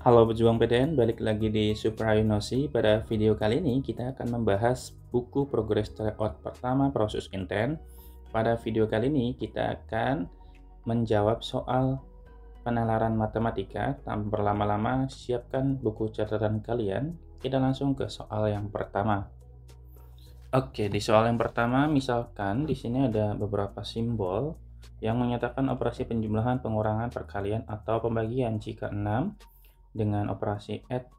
Halo pejuang PTN, balik lagi di Suprayunosi. Pada video kali ini kita akan membahas buku progress tryout pertama proses intent. Pada video kali ini kita akan menjawab soal penalaran matematika. Tanpa berlama-lama, siapkan buku catatan kalian. Kita langsung ke soal yang pertama. Oke, di soal yang pertama misalkan di sini ada beberapa simbol yang menyatakan operasi penjumlahan, pengurangan, perkalian atau pembagian jika 6 dengan operasi add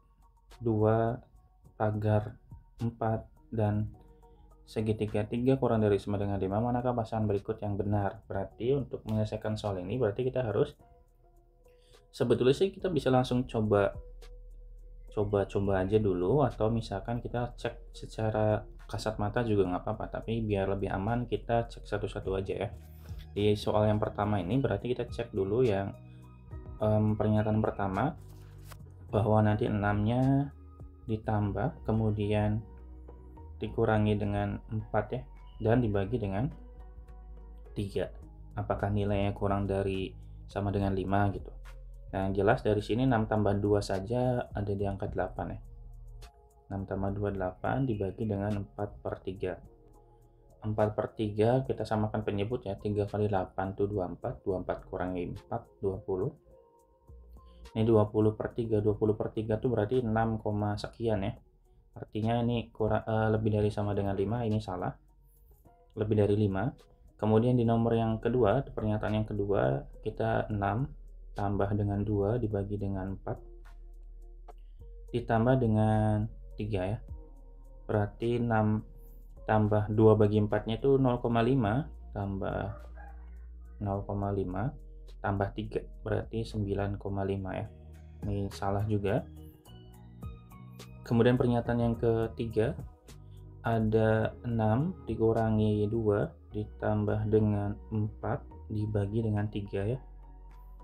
2 pagar 4 dan segitiga 3 kurang dari sama dengan 5, manakah pasangan berikut yang benar? Berarti untuk menyelesaikan soal ini berarti kita harus, sebetulnya sih kita bisa langsung coba aja dulu, atau misalkan kita cek secara kasat mata juga nggak apa-apa, tapi biar lebih aman kita cek satu-satu aja ya. Di soal yang pertama ini berarti kita cek dulu yang pernyataan pertama, bahwa nanti 6-nya ditambah kemudian dikurangi dengan 4 ya, dan dibagi dengan 3. Apakah nilainya kurang dari sama dengan 5 gitu. Nah, yang jelas dari sini 6 tambah 2 saja ada di angka 8 ya. 6 tambah 2 8 dibagi dengan 4 per 3. 4 per 3 kita samakan penyebut ya, 3 kali 8 itu 24, 24 kurangi 4, 20. Ini 20 per 3, 20 per 3 itu berarti 6, sekian ya. Artinya ini lebih dari sama dengan 5, ini salah. Lebih dari 5. Kemudian di nomor yang kedua, pernyataan yang kedua, kita 6 tambah dengan 2 dibagi dengan 4 ditambah dengan 3 ya. Berarti 6 tambah 2 bagi 4-nya itu 0,5 tambah 0,5 tambah 3 berarti 9,5 ya. Ini salah juga. Kemudian pernyataan yang ketiga, ada 6 dikurangi 2 ditambah dengan 4 dibagi dengan 3 ya.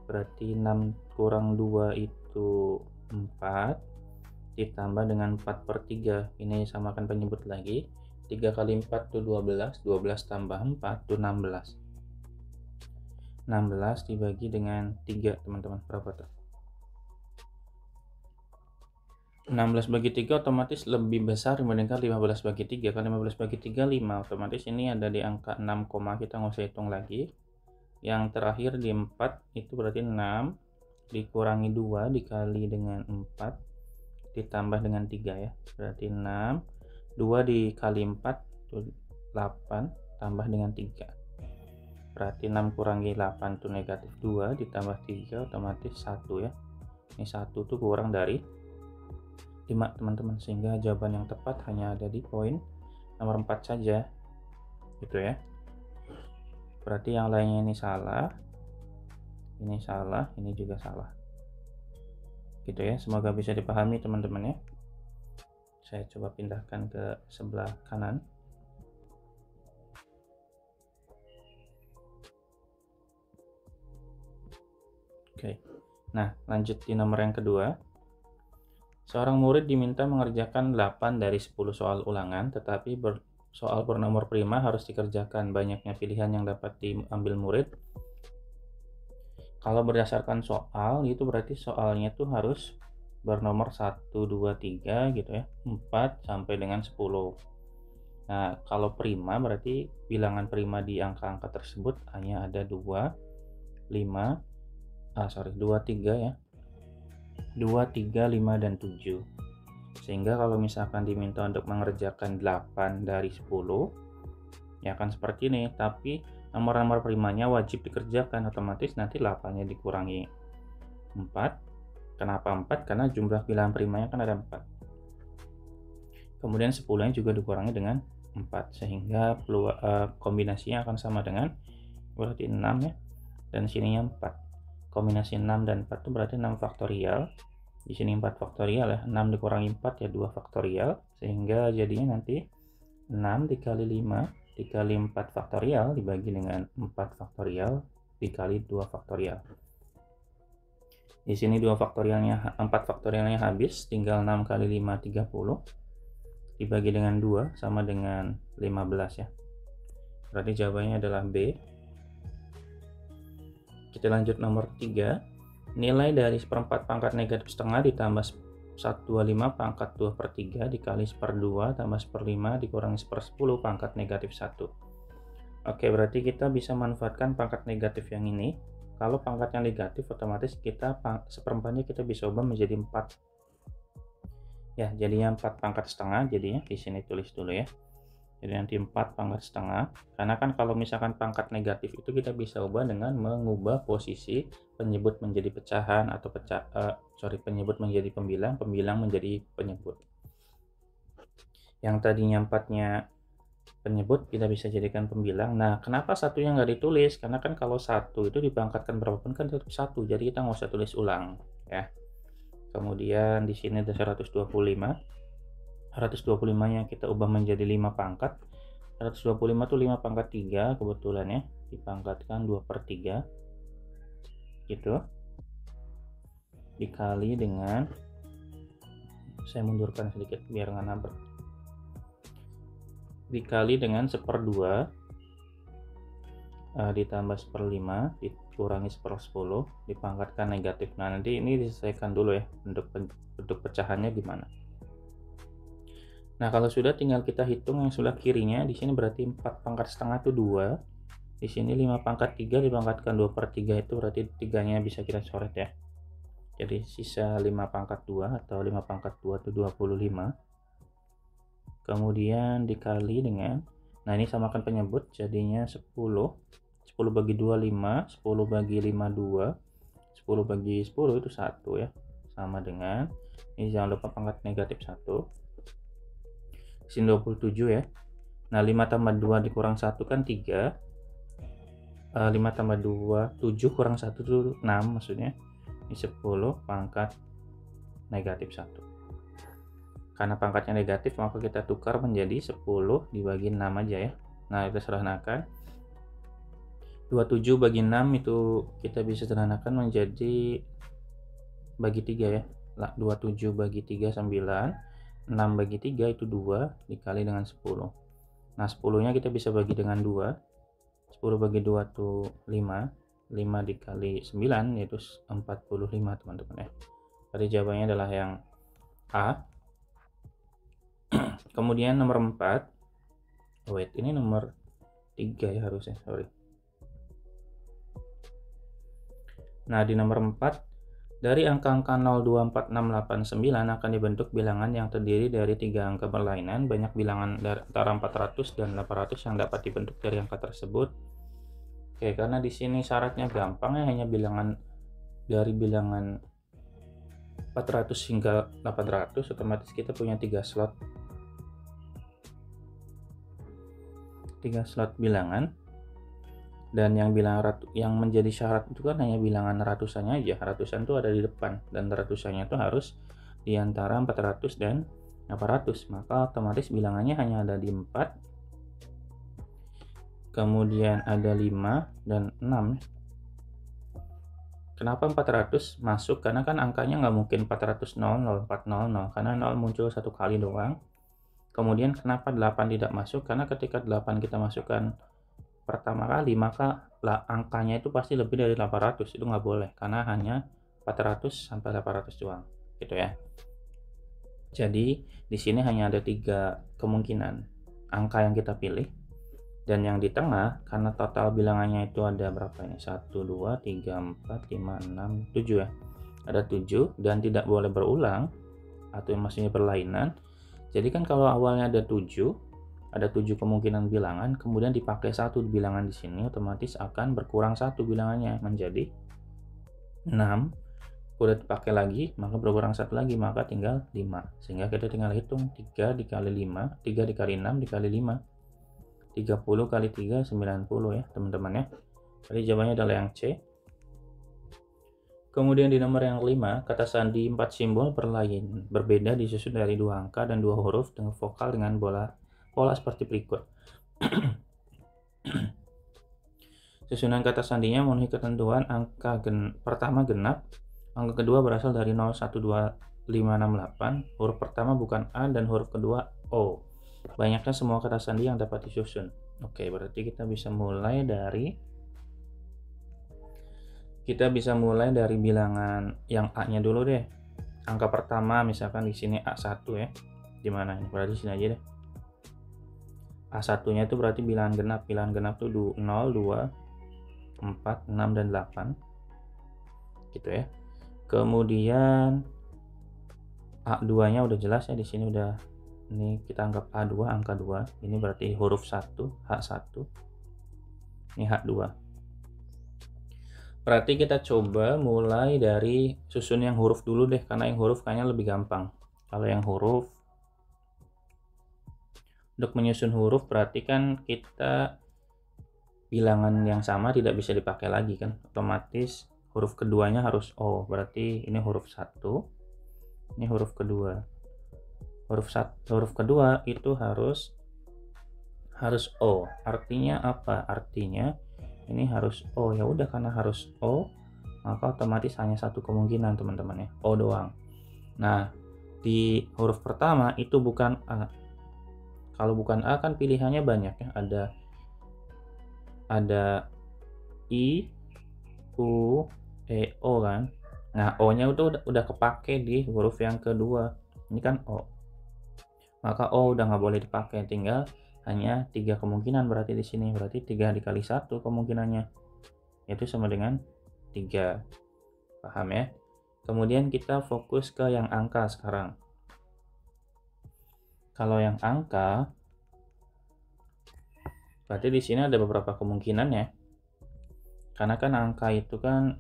Berarti 6 kurang 2 itu 4 ditambah dengan 4 per 3. Ini samakan penyebut lagi. 3 kali 4 itu 12, 12 tambah 4 itu 16. 16 dibagi dengan 3 teman-teman, berapa tuh? 16 bagi 3 otomatis lebih besar dibandingkan 15 bagi 3. Kalau 15 bagi 3 5, otomatis ini ada di angka 6, kita nggak usah hitung lagi. Yang terakhir di 4 itu berarti 6 dikurangi 2 dikali dengan 4 ditambah dengan 3 ya. Berarti 6, 2 dikali 4 itu 8 tambah dengan 3. Berarti 6 kurangi 8 itu negatif 2 ditambah 3 otomatis 1 ya. Ini 1 tuh kurang dari 5 teman-teman, sehingga jawaban yang tepat hanya ada di poin nomor 4 saja gitu ya. Berarti yang lainnya ini salah, ini juga salah gitu ya. Semoga bisa dipahami teman-teman ya. Saya coba pindahkan ke sebelah kanan. Oke, nah lanjut di nomor yang kedua. Seorang murid diminta mengerjakan 8 dari 10 soal ulangan, tetapi soal bernomor prima harus dikerjakan. Banyaknya pilihan yang dapat diambil murid. Kalau berdasarkan soal, itu berarti soalnya tuh harus bernomor 1, 2, 3 gitu ya, 4 sampai dengan 10. Nah, kalau prima berarti bilangan prima di angka-angka tersebut hanya ada 2, 3 ya. 2, 3, 5, dan 7. Sehingga kalau misalkan diminta untuk mengerjakan 8 dari 10, ya akan seperti ini. Tapi nomor-nomor primanya wajib dikerjakan, otomatis nanti 8-nya dikurangi 4. Kenapa 4? Karena jumlah bilangan primanya kan ada 4. Kemudian 10-nya juga dikurangi dengan 4, sehingga kombinasinya akan sama dengan berarti 6 ya, dan sininya 4. Kombinasi 6 dan 4 itu berarti 6 faktorial. Di sini 4 faktorial ya, 6 dikurangi 4 ya 2 faktorial, sehingga jadinya nanti 6 dikali 5 dikali 4 faktorial dibagi dengan 4 faktorial dikali 2 faktorial. Di sini 2 faktorialnya, 4 faktorialnya habis, tinggal 6 kali 5 30 dibagi dengan 2 sama dengan 15 ya. Berarti jawabannya adalah B. Kita lanjut nomor 3. nilai dari 1/4 pangkat negatif setengah ditambah 125 pangkat 2/3 dikali 1/2 tambah 1/5 dikurangi 1/10 pangkat negatif 1. Oke, berarti kita bisa manfaatkan pangkat negatif yang ini. Kalau pangkatnya negatif, otomatis kita 1/4-nya kita bisa ubah menjadi 4. Ya, jadinya 4 pangkat setengah, jadinya di sini tulis dulu ya. Jadi nanti 4 pangkat setengah, karena kan kalau misalkan pangkat negatif itu kita bisa ubah dengan mengubah posisi penyebut menjadi pecahan atau penyebut menjadi pembilang, pembilang menjadi penyebut. Yang tadinya 4-nya penyebut kita bisa jadikan pembilang. Nah, kenapa satunya nggak ditulis? Karena kan kalau 1 itu dipangkatkan berapapun kan tetap 1, jadi kita nggak usah tulis ulang ya. Kemudian di sini ada 125. 125-nya kita ubah menjadi 5 pangkat. 125 itu 5 pangkat 3 kebetulan ya, dipangkatkan 2/3 gitu, dikali dengan, saya mundurkan sedikit biar nggak nabrak, dikali dengan 1/2 ditambah 1/5 dikurangi 1/10 dipangkatkan negatif. Nah, nanti ini diselesaikan dulu ya bentuk pecahannya gimana. Nah, kalau sudah tinggal kita hitung yang sebelah kirinya. Di sini berarti 4 pangkat setengah itu 2. Di sini 5 pangkat 3 dipangkatkan 2/3 itu berarti 3-nya bisa kita coret ya. Jadi sisa 5 pangkat 2 atau 5 pangkat 2 itu 25. Kemudian dikali dengan, nah ini samakan penyebut jadinya 10. 10 bagi 2 5, 10 bagi 5 2, 10 bagi 10 itu 1 ya. Sama dengan, ini jangan lupa pangkat negatif 1. Sini 27 ya. Nah, 5 tambah 2 dikurang 1 kan 3. 5 tambah 2, 7 kurang 1 itu 6 maksudnya. Ini 10 pangkat negatif 1. Karena pangkatnya negatif, maka kita tukar menjadi 10 dibagi 6 aja ya. Nah, kita sederhanakan. 27 bagi 6 itu kita bisa sederhanakan menjadi bagi 3 ya. 27 bagi 3 9. 6 bagi 3 itu 2 dikali dengan 10. Nah, 10-nya kita bisa bagi dengan 2. 10 bagi 2 itu 5. 5 dikali 9 yaitu 45 teman-teman ya. Tadi jawabannya adalah yang A. Kemudian nomor 4. Wait, ini nomor 3 ya harusnya, sorry. Nah, di nomor 4, dari angka-angka 0, 2, 4, 6, 8, 9 akan dibentuk bilangan yang terdiri dari 3 angka berlainan. Banyak bilangan antara 400 dan 800 yang dapat dibentuk dari angka tersebut. Oke, karena di sini syaratnya gampang ya, hanya bilangan dari bilangan 400 hingga 800, otomatis kita punya 3 slot. 3 slot bilangan. Dan yang menjadi syarat itu kan hanya bilangan ratusannya aja. Ratusan itu ada di depan dan ratusannya itu harus di antara 400 dan 800. Maka otomatis bilangannya hanya ada di 4. Kemudian ada 5 dan 6. Kenapa 400 masuk? Karena kan angkanya nggak mungkin 400 0 0 400 karena 0 muncul satu kali doang. Kemudian kenapa 8 tidak masuk? Karena ketika 8 kita masukkan pertama kali, maka angkanya itu pasti lebih dari 800. Itu nggak boleh karena hanya 400 sampai 800 doang gitu ya. Jadi di sini hanya ada 3 kemungkinan angka yang kita pilih, dan yang di tengah karena total bilangannya itu ada berapa ini, 1 2 3 4 5 6 7 ya, ada 7 dan tidak boleh berulang atau maksudnya berlainan. Jadi kan kalau awalnya ada 7 kemungkinan bilangan, kemudian dipakai 1 bilangan di sini, otomatis akan berkurang 1 bilangannya menjadi 6. Udah dipakai lagi, maka berkurang 1 lagi, maka tinggal 5. Sehingga kita tinggal hitung 3 dikali 5, 3 dikali 6 dikali 5. 30 kali 3 90 ya teman-teman ya. Jadi jawabannya adalah yang C. Kemudian di nomor yang 5, kata sandi 4 simbol berlain berbeda disusun dari 2 angka dan 2 huruf dengan vokal dengan pola seperti berikut. Susunan kata sandinya memenuhi ketentuan. Angka pertama genap, angka kedua berasal dari 0, 1, 2, 5, 6, 8. Huruf pertama bukan A dan huruf kedua O. Banyaknya semua kata sandi yang dapat disusun. Oke, berarti kita bisa mulai dari Kita bisa mulai dari bilangan yang A-nya dulu deh. Angka pertama misalkan di sini A1 ya. Di mana ini? Berarti sini aja deh. A1-nya itu berarti bilangan genap. Bilangan genap tuh 0, 2, 4, 6 dan 8. Gitu ya. Kemudian A2-nya udah jelas ya, di sini udah, ini kita anggap A2, angka 2. Ini berarti huruf 1, H1. Ini H2. Berarti kita coba mulai dari susun yang huruf dulu deh, karena yang huruf kayaknya lebih gampang. Kalau yang huruf, untuk menyusun huruf berarti kan kita bilangan yang sama tidak bisa dipakai lagi kan. Otomatis huruf keduanya harus O. Berarti ini huruf 1, ini huruf kedua. Huruf kedua itu harus O. Artinya apa? Artinya ini harus O. Ya udah, karena harus O, maka otomatis hanya satu kemungkinan teman-teman ya, O doang. Nah, di huruf pertama itu bukan A. Kalau bukan A kan pilihannya banyak ya. Ada I, U, E, O kan. Nah, O-nya itu udah kepake di huruf yang kedua. Ini kan O. Maka O udah nggak boleh dipakai, tinggal hanya 3 kemungkinan berarti di sini. Berarti 3 dikali 1 kemungkinannya, yaitu sama dengan 3. Paham ya? Kemudian kita fokus ke yang angka sekarang. Kalau yang angka, berarti di sini ada beberapa kemungkinan ya. Karena kan angka itu kan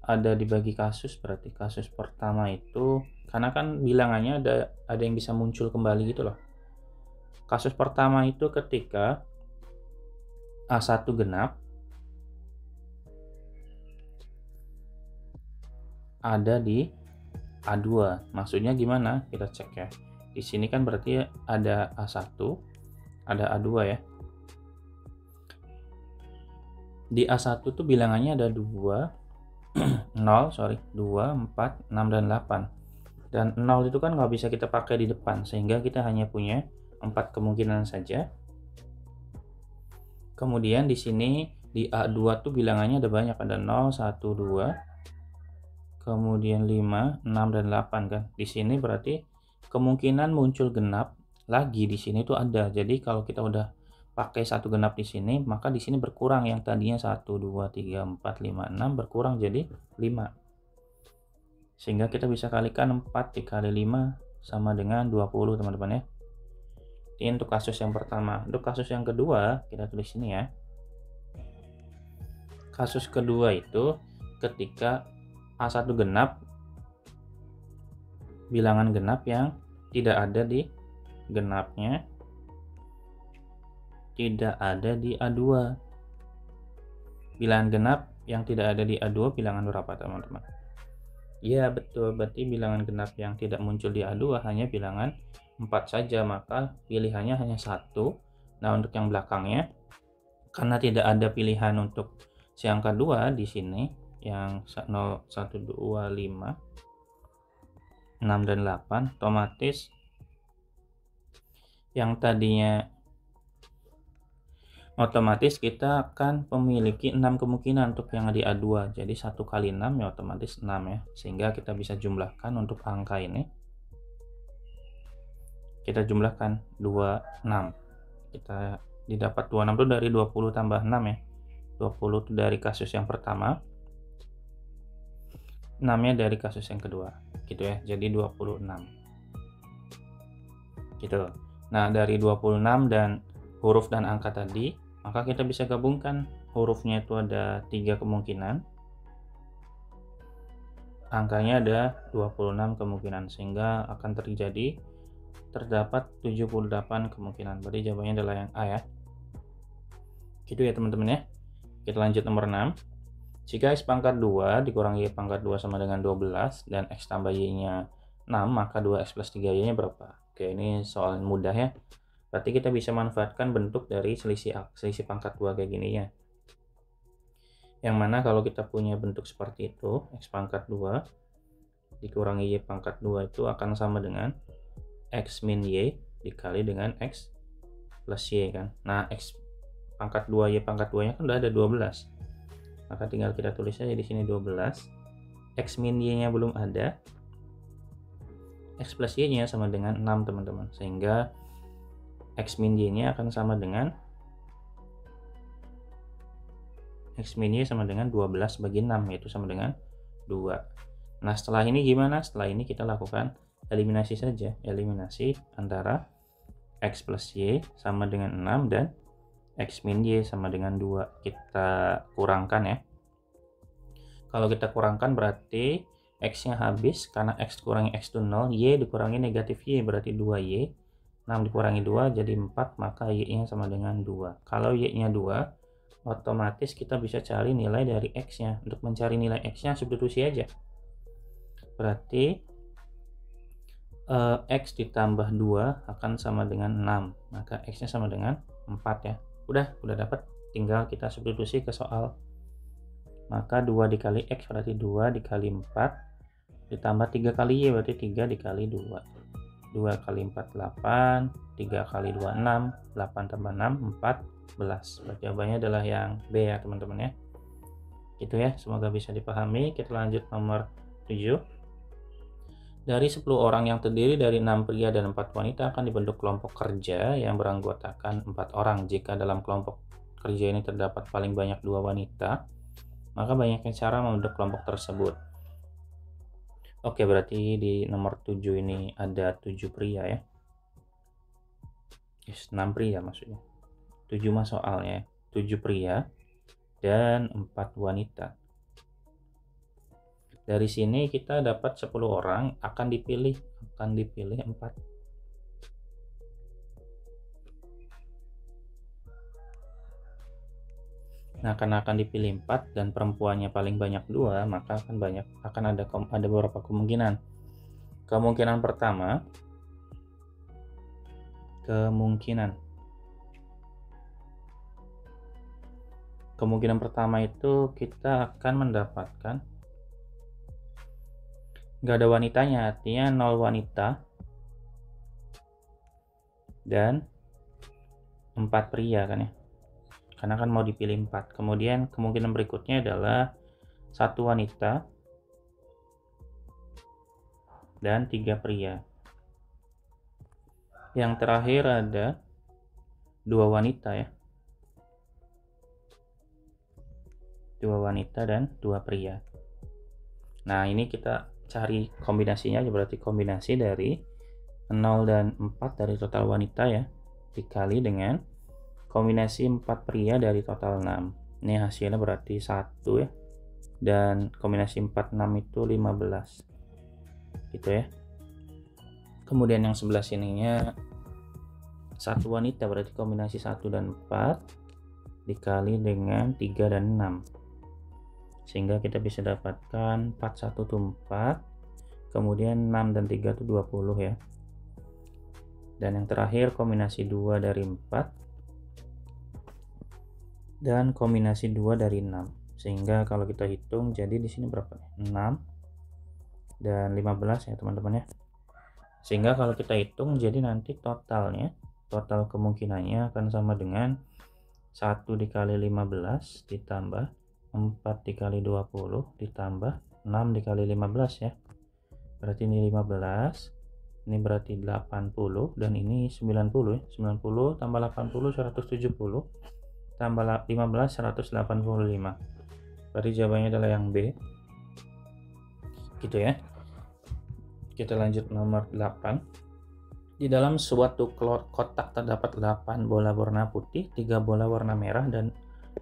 ada dibagi kasus, berarti kasus pertama itu, karena kan bilangannya ada yang bisa muncul kembali gitu loh. Kasus pertama itu ketika A1 genap ada di A2. Maksudnya gimana? Kita cek ya. Di sini kan berarti ada A1, ada A2 ya. Di A1 tuh bilangannya ada 2, 2, 4, 6, dan 8. Dan 0 itu kan nggak bisa kita pakai di depan, sehingga kita hanya punya 4 kemungkinan saja. Kemudian di sini di A2 tuh bilangannya ada banyak, ada 0, 1, 2, kemudian 5, 6 dan 8 kan. Di sini berarti kemungkinan muncul genap lagi di sini tuh ada. Jadi kalau kita udah pakai 1 genap di sini, maka di sini berkurang, yang tadinya 1, 2, 3, 4, 5, 6 berkurang jadi 5. Sehingga kita bisa kalikan 4 dikali 5 sama dengan 20 teman-teman ya. Ini untuk kasus yang pertama. Untuk kasus yang kedua, kita tulis sini ya. Kasus kedua itu ketika A1 genap, bilangan genap yang tidak ada di genapnya tidak ada di A2. Bilangan genap yang tidak ada di A2 bilangan berapa teman-teman? Ya betul, berarti bilangan genap yang tidak muncul di A2 hanya bilangan 4 saja, maka pilihannya hanya 1. Nah, untuk yang belakangnya, karena tidak ada pilihan untuk si angka 2 di sini, yang 0, 1, 2, 5, 6, dan 8, otomatis yang tadinya kita akan memiliki 6 kemungkinan untuk yang di A2. Jadi 1 kali 6 ya otomatis 6 ya. Sehingga kita bisa jumlahkan untuk angka ini. Kita jumlahkan 26. Kita didapat 26 itu dari 20 tambah 6 ya. 20 itu dari kasus yang pertama. 6-nya dari kasus yang kedua. Gitu ya. Jadi 26. Gitu. Nah, dari 26 dan huruf dan angka tadi, maka kita bisa gabungkan. Hurufnya itu ada 3 kemungkinan. Angkanya ada 26 kemungkinan, sehingga akan terdapat 78 kemungkinan. Berarti jawabannya adalah yang A ya. Gitu ya teman-teman ya. Kita lanjut nomor 6. Jika X pangkat 2 dikurangi Y pangkat 2 sama dengan 12 dan X tambah Y-nya 6, maka 2X plus 3Y-nya berapa? Oke, ini soal mudah ya. Berarti kita bisa manfaatkan bentuk dari selisih pangkat 2 kayak gini ya. Yang mana kalau kita punya bentuk seperti itu, X pangkat 2 dikurangi Y pangkat 2 itu akan sama dengan X min Y dikali dengan X plus Y kan. Nah, X pangkat 2 Y pangkat 2 nya kan udah ada 12. maka tinggal kita tulis saja di sini 12. X min Y-nya belum ada. X plus Y-nya sama dengan 6, teman-teman. Sehingga X min Y-nya akan sama dengan X min Y sama dengan 12 bagi 6, yaitu sama dengan 2. Nah, setelah ini gimana? Setelah ini kita lakukan eliminasi saja. Eliminasi antara X plus Y sama dengan 6 dan X min Y sama dengan 2. Kita kurangkan ya. Kalau kita kurangkan berarti X-nya habis, karena X kurangi X itu 0, Y dikurangi negatif Y berarti 2Y. 6 dikurangi 2 jadi 4, maka Y-nya sama dengan 2. Kalau Y-nya 2, otomatis kita bisa cari nilai dari X-nya. Untuk mencari nilai X-nya substitusi aja. Berarti X ditambah 2 akan sama dengan 6. Maka X-nya sama dengan 4 ya. Udah dapat, tinggal kita substitusi ke soal. Maka 2 dikali X berarti 2 dikali 4 ditambah 3 kali Y berarti 3 dikali 2. 2 kali 4 8, 3 kali 2 6, 8 tambah 6 14. Berarti jawabannya adalah yang B ya teman-teman ya. Gitu ya, semoga bisa dipahami. Kita lanjut nomor 7. Dari 10 orang yang terdiri dari 6 pria dan 4 wanita akan dibentuk kelompok kerja yang beranggotakan 4 orang. Jika dalam kelompok kerja ini terdapat paling banyak 2 wanita, maka banyaknya cara membentuk kelompok tersebut. Oke, berarti di nomor 7 ini ada 7 pria ya. 6 pria maksudnya. 7 mah soalnya. 7 pria dan 4 wanita. Dari sini kita dapat 10 orang, akan dipilih 4. Nah, karena akan dipilih 4 dan perempuannya paling banyak 2, maka akan ada beberapa kemungkinan. Kemungkinan pertama, itu kita akan mendapatkan nggak ada wanitanya, artinya 0 wanita dan 4 pria kan ya, karena kan mau dipilih 4. Kemudian kemungkinan berikutnya adalah 1 wanita dan 3 pria. Yang terakhir ada 2 wanita ya, 2 wanita dan 2 pria. Nah, ini kita cari kombinasinya aja, berarti kombinasi dari 0 dan 4 dari total wanita ya, dikali dengan kombinasi 4 pria dari total 6. Ini hasilnya berarti 1 ya, dan kombinasi 4 6 itu 15 gitu ya. Kemudian yang sebelah sininya 1 wanita, berarti kombinasi 1 dan 4 dikali dengan 3 dan 6, sehingga kita bisa dapatkan 4 1 itu 4, kemudian 6 dan 3 itu 20 ya. Dan yang terakhir kombinasi 2 dari 4 dan kombinasi 2 dari 6, sehingga kalau kita hitung jadi di sini berapa nih? 6 dan 15 ya teman-teman ya. Sehingga kalau kita hitung jadi nanti total kemungkinannya akan sama dengan 1 dikali 15 ditambah 4 dikali 20 ditambah 6 dikali 15 ya. Berarti ini 15, ini berarti 80, dan ini 90 ya. 90 tambah 80 170, tambah 15 185. Berarti jawabannya adalah yang B. Gitu ya. Kita lanjut nomor 8. Di dalam suatu kotak terdapat 8 bola warna putih, 3 bola warna merah, dan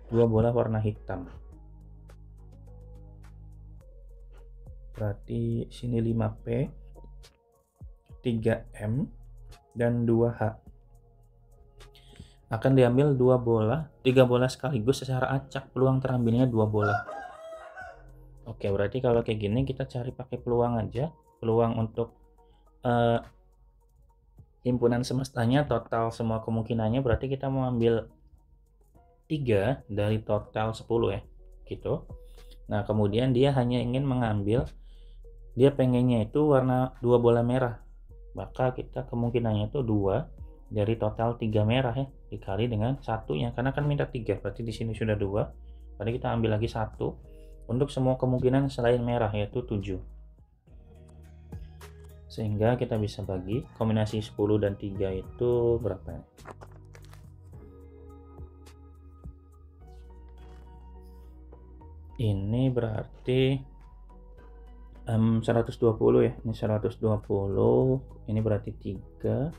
2 bola warna hitam. Berarti sini 5P, 3M, dan 2H. Akan diambil 3 bola sekaligus secara acak. Peluang terambilnya 2 bola. Oke, berarti kalau kayak gini kita cari pakai peluang aja. Peluang untuk himpunan semestanya, total semua kemungkinannya, berarti kita mau ambil 3 dari total 10 ya, gitu. Nah, kemudian dia hanya ingin mengambil, dia pengennya itu warna 2 bola merah, maka kita kemungkinannya itu 2 dari total 3 merah ya, dikali dengan 1-nya, karena kan minta 3, berarti di sini sudah 2, Tadi kita ambil lagi 1 untuk semua kemungkinan selain merah, yaitu 7. Sehingga kita bisa bagi kombinasi 10 dan 3 itu berapa? Ini berarti 120 ya. Ini 120, ini berarti 3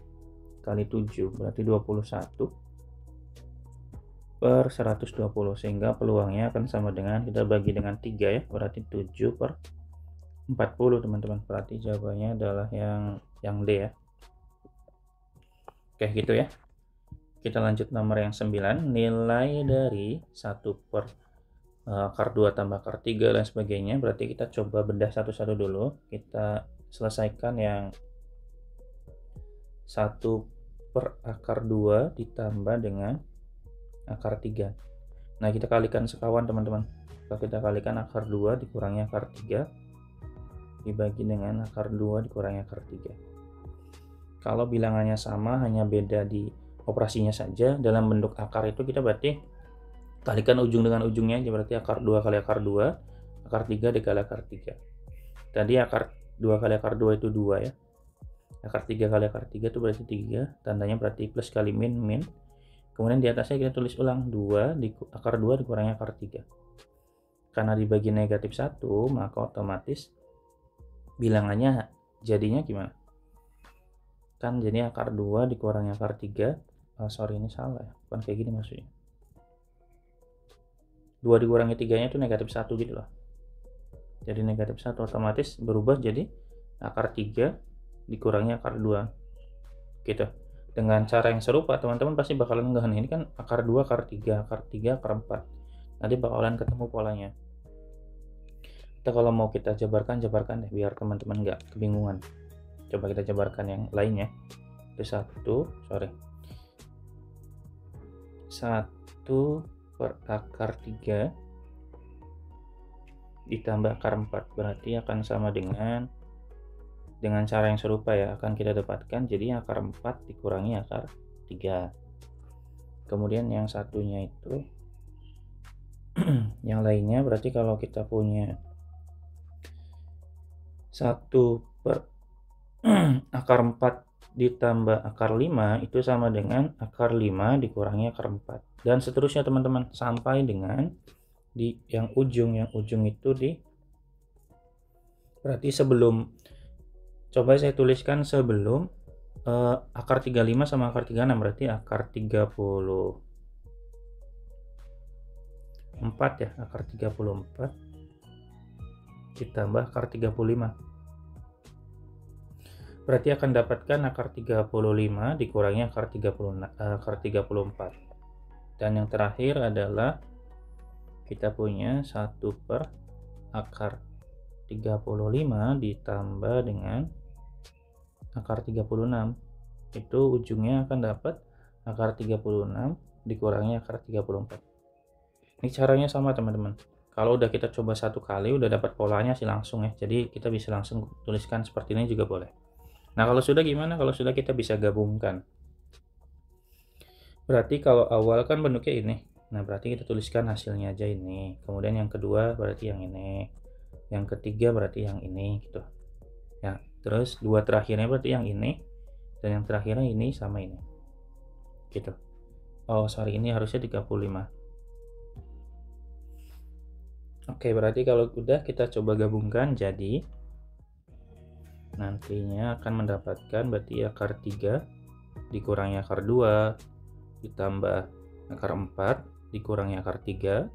kali 7 berarti 21 per 120, sehingga peluangnya akan sama dengan kita bagi dengan 3 ya, berarti 7 per 40 teman-teman. Berarti jawabannya adalah yang D ya. Oke gitu ya. Kita lanjut nomor yang 9. Nilai dari 1 per akar 2 tambah akar 3 dan sebagainya. Berarti kita coba bedah satu-satu dulu. Kita selesaikan yang 1 per akar 2 ditambah dengan akar 3. Nah, kita kalikan sekawan teman-teman. Kalau kita kalikan akar 2 dikurangi akar 3 dibagi dengan akar 2 dikurangi akar 3. Kalau bilangannya sama, hanya beda di operasinya saja, dalam bentuk akar itu kita berarti kalikan ujung dengan ujungnya aja, berarti akar 2 kali akar 2, akar 3 dikali akar 3. Tadi akar 2 kali akar 2 itu 2 ya. Akar 3 kali akar 3 itu berarti 3, tandanya berarti plus kali min, min. Kemudian di atasnya kita tulis ulang 2 akar 2 dikurangi akar 3. Karena dibagi negatif 1, maka otomatis bilangannya jadinya gimana? Kan jadi akar 2 dikurangi akar 3. Sorry, ini salah ya, bukan kayak gini maksudnya. 2 dikurangi 3 nya itu negatif 1 gitu loh. Jadi negatif 1 otomatis berubah jadi akar 3 dikurangi akar 2 gitu. Dengan cara yang serupa teman-teman pasti bakalan enggak nih, ini kan akar 2 akar 3 akar 3 akar 4. Nanti bakalan ketemu polanya. Kita kalau mau kita jabarkan deh biar teman-teman nggak kebingungan. Coba kita jabarkan yang lainnya. Itu 1 per akar 3 ditambah akar 4 berarti akan sama dengan cara yang serupa ya, akan kita dapatkan jadi akar 4 dikurangi akar 3. Kemudian yang satunya itu yang lainnya berarti kalau kita punya 1 per akar 4 ditambah akar 5 itu sama dengan akar 5 dikurangi akar 4. Dan seterusnya teman-teman sampai dengan di yang ujung itu di berarti sebelum, coba saya tuliskan sebelum akar 35 sama akar 36 berarti akar 34 ya, akar 34 ditambah akar 35. Berarti akan dapatkan akar 35 dikurangi akar 34. Dan yang terakhir adalah kita punya 1 per akar 35 ditambah dengan akar 36. Itu ujungnya akan dapat akar 36 dikurangi akar 34. Ini caranya sama teman-teman. Kalau udah kita coba satu kali udah dapat polanya sih langsung ya. Jadi kita bisa langsung tuliskan seperti ini juga boleh. Nah, kalau sudah gimana? Kalau sudah kita bisa gabungkan. Berarti kalau awal kan bentuknya ini. Nah, berarti kita tuliskan hasilnya aja ini. Kemudian yang kedua berarti yang ini. Yang ketiga berarti yang ini gitu. Ya, terus dua terakhirnya berarti yang ini. Dan yang terakhirnya ini sama ini. Gitu. Oh, sorry, ini harusnya 35. Oke, berarti kalau udah kita coba gabungkan jadi nantinya akan mendapatkan berarti akar 3 dikurangi akar 2 ditambah akar 4 dikurangi akar 3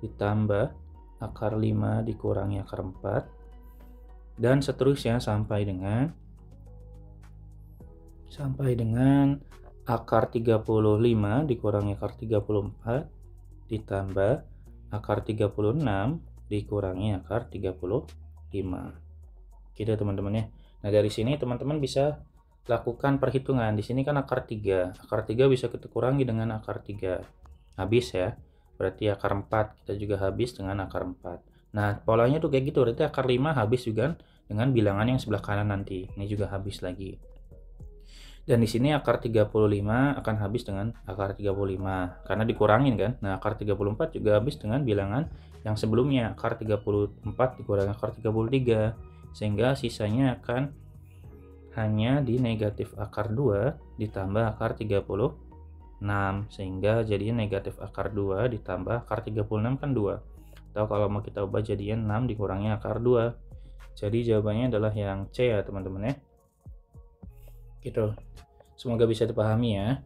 ditambah akar 5 dikurangi akar 4 dan seterusnya sampai dengan akar 35 dikurangi akar 34 ditambah akar 36 dikurangi akar 35. Gitu teman-teman ya. Nah, dari sini teman-teman bisa lakukan perhitungan. Di sini kan akar 3. Akar 3 bisa kita kurangi dengan akar 3. Habis ya. Berarti akar 4 kita juga habis dengan akar 4. Nah, polanya tuh kayak gitu. Berarti akar 5 habis juga dengan bilangan yang sebelah kanan nanti. Ini juga habis lagi. Dan di sini akar 35 akan habis dengan akar 35 karena dikurangin kan. Nah, akar 34 juga habis dengan bilangan yang sebelumnya, akar 34 dikurangi akar 33, sehingga sisanya akan hanya di negatif akar 2 ditambah akar 36, sehingga jadinya negatif akar 2 ditambah akar 36 kan 2. Atau kalau mau kita ubah jadinya 6 dikurangi akar 2. Jadi jawabannya adalah yang C ya teman-teman ya. Gitu. Semoga bisa dipahami ya.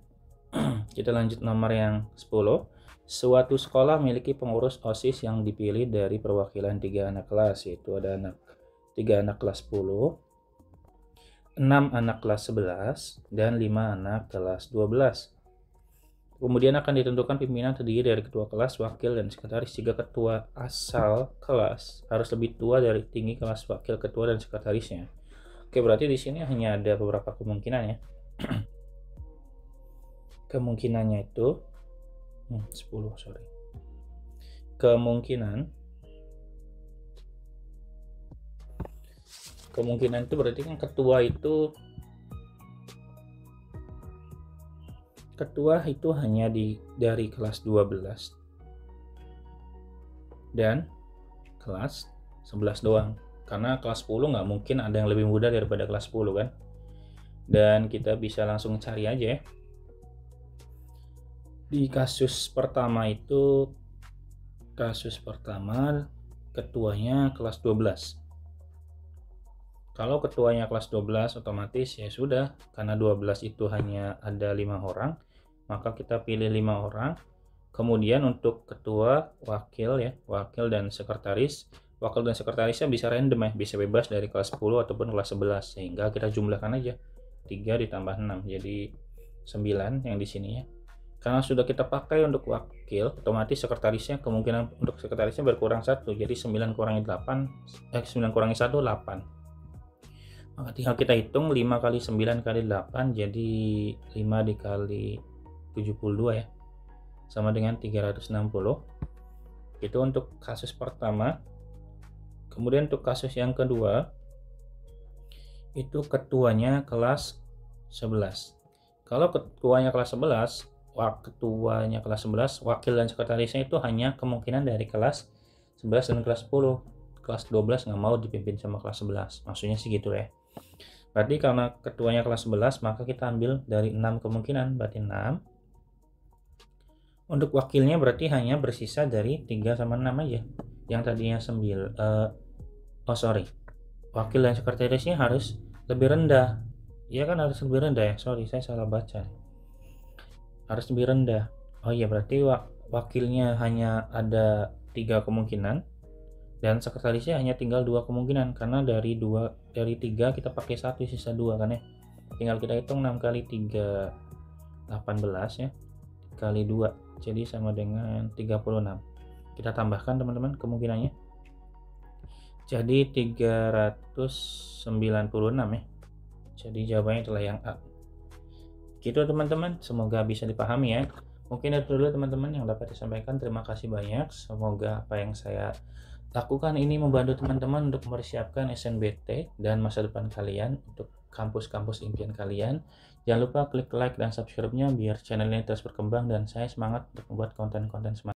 Kita lanjut nomor yang 10. Suatu sekolah memiliki pengurus OSIS yang dipilih dari perwakilan 3 anak kelas, yaitu ada 3 anak kelas 10, 6 anak kelas 11, dan 5 anak kelas 12. Kemudian akan ditentukan pimpinan terdiri dari ketua kelas, wakil, dan sekretaris. Jika ketua asal kelas harus lebih tua dari tinggi kelas, wakil, ketua, dan sekretarisnya. Oke, berarti di sini hanya ada beberapa kemungkinan ya. Kemungkinannya itu 10, sorry. Kemungkinan itu berarti kan ketua itu hanya dari kelas 12 dan kelas 11 doang. Karena kelas 10 nggak mungkin ada yang lebih muda daripada kelas 10 kan. Dan kita bisa langsung cari aja ya. Di kasus pertama ketuanya kelas 12. Kalau ketuanya kelas 12 otomatis ya sudah, karena 12 itu hanya ada 5 orang, maka kita pilih 5 orang. Kemudian untuk ketua, wakil dan sekretaris. Wakil dan sekretarisnya bisa random ya, bisa bebas dari kelas 10 ataupun kelas 11, sehingga kita jumlahkan aja 3 ditambah 6 jadi 9 yang di sini ya. Karena sudah kita pakai untuk wakil, otomatis kemungkinan untuk sekretarisnya berkurang 1, jadi 9 kurangi 1 8. Maka tinggal kita hitung 5 kali 9 kali 8 jadi 5 dikali 72 ya, sama dengan 360. Itu untuk kasus pertama. Kemudian untuk kasus yang kedua, itu ketuanya kelas 11. Kalau ketuanya kelas 11, wakil dan sekretarisnya itu hanya kemungkinan dari kelas 11 dan kelas 10. Kelas 12 nggak mau dipimpin sama kelas 11. Maksudnya sih gitu ya. Berarti karena ketuanya kelas 11, maka kita ambil dari 6 kemungkinan, berarti 6. Untuk wakilnya berarti hanya bersisa dari 3 sama 6 aja. Yang tadinya 9. Wakil dan sekretarisnya harus lebih rendah. Iya kan, harus lebih rendah ya. Sorry, saya salah baca. Harus lebih rendah. Oh iya, berarti wakilnya hanya ada 3 kemungkinan dan sekretarisnya hanya tinggal 2 kemungkinan, karena dari 3 kita pakai 1 sisa 2 kan ya. Tinggal kita hitung 6 kali 3 18 ya, kali 2 jadi sama dengan 36. Kita tambahkan teman-teman kemungkinannya, jadi 396 ya. Jadi jawabannya adalah yang A. Gitu teman-teman, semoga bisa dipahami ya. Mungkin itu dulu teman-teman yang dapat disampaikan. Terima kasih banyak. Semoga apa yang saya lakukan ini membantu teman-teman untuk mempersiapkan SNBT dan masa depan kalian untuk kampus-kampus impian kalian. Jangan lupa klik like dan subscribe-nya biar channel ini terus berkembang dan saya semangat untuk membuat konten-konten semangat.